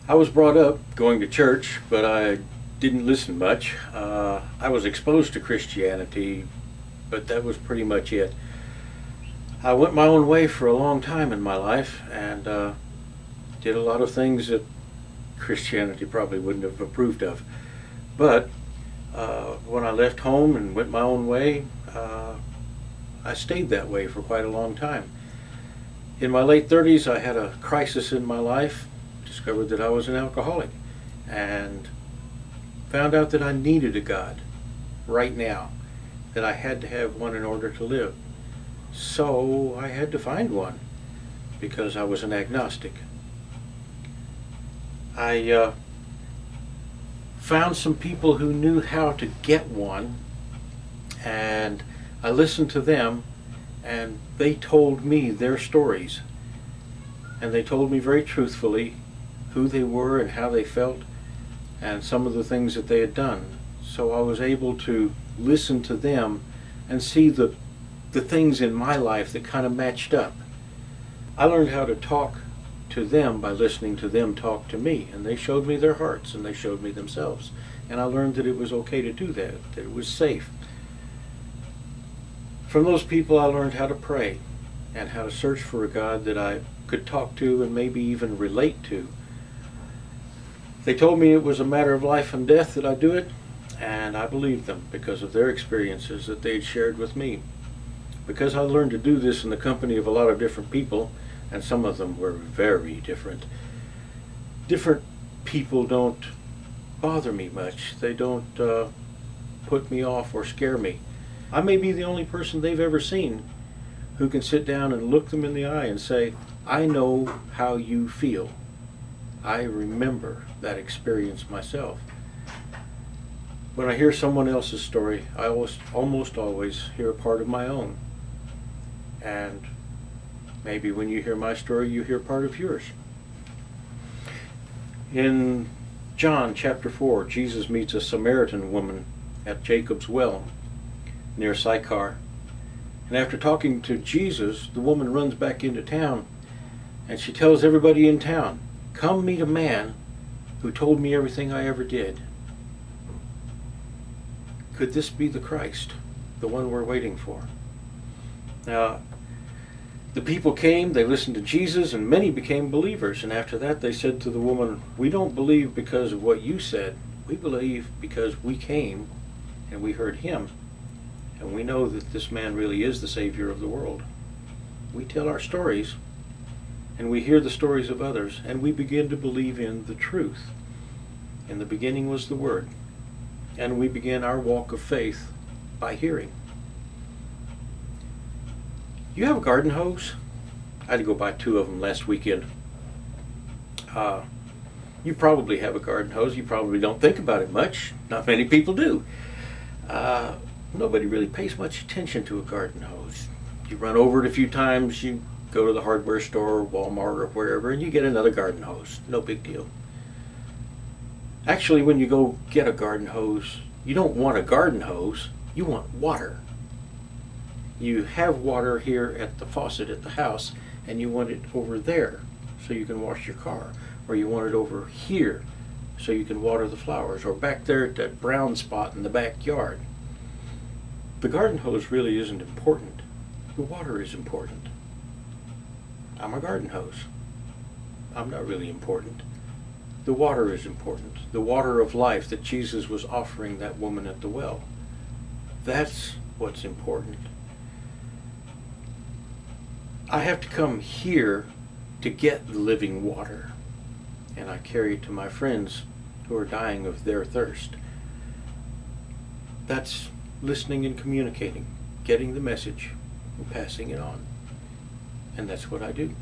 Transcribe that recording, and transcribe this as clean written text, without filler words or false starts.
I was brought up going to church, but I didn't listen much. I was exposed to Christianity, but that was pretty much it. I went my own way for a long time in my life and did a lot of things that Christianity probably wouldn't have approved of. But when I left home and went my own way, I stayed that way for quite a long time. In my late 30s, I had a crisis in my life, discovered that I was an alcoholic, and found out that I needed a God right now, that I had to have one in order to live. So I had to find one because I was an agnostic. I found some people who knew how to get one, and I listened to them, and they told me their stories, and they told me very truthfully who they were and how they felt and some of the things that they had done. So I was able to listen to them and see the things in my life that kind of matched up. I learned how to talk to them by listening to them talk to me, and they showed me their hearts and they showed me themselves, and I learned that it was okay to do that, that it was safe. From those people I learned how to pray and how to search for a God that I could talk to and maybe even relate to. They told me it was a matter of life and death that I do it, and I believed them because of their experiences that they had shared with me. Because I learned to do this in the company of a lot of different people, and some of them were very different. Different people don't bother me much. They don't put me off or scare me. I may be the only person they've ever seen who can sit down and look them in the eye and say, I know how you feel. I remember that experience myself. When I hear someone else's story, I almost always hear a part of my own. And maybe when you hear my story, you hear part of yours. In John chapter 4, Jesus meets a Samaritan woman at Jacob's well near Sychar. And after talking to Jesus, the woman runs back into town and she tells everybody in town, come meet a man who told me everything I ever did. Could this be the Christ, the one we're waiting for? Now, the people came, they listened to Jesus, and many became believers. And after that they said to the woman, we don't believe because of what you said. We believe because we came and we heard him. And we know that this man really is the Savior of the world. We tell our stories, and we hear the stories of others, and we begin to believe in the truth. In the beginning was the Word, and we begin our walk of faith by hearing. You have a garden hose? I had to go buy 2 of them last weekend. You probably have a garden hose. You probably don't think about it much. Not many people do. Nobody really pays much attention to a garden hose. You run over it a few times, you go to the hardware store, Walmart, or wherever, and you get another garden hose. No big deal. Actually, when you go get a garden hose, you don't want a garden hose, you want water. You have water here at the faucet at the house, and you want it over there so you can wash your car, or you want it over here so you can water the flowers, or back there at that brown spot in the backyard. The garden hose really isn't important. The water is important. I'm a garden hose. I'm not really important. The water is important. The water of life that Jesus was offering that woman at the well. That's what's important. I have to come here to get the living water, and I carry it to my friends who are dying of their thirst. That's listening and communicating, getting the message and passing it on. And that's what I do.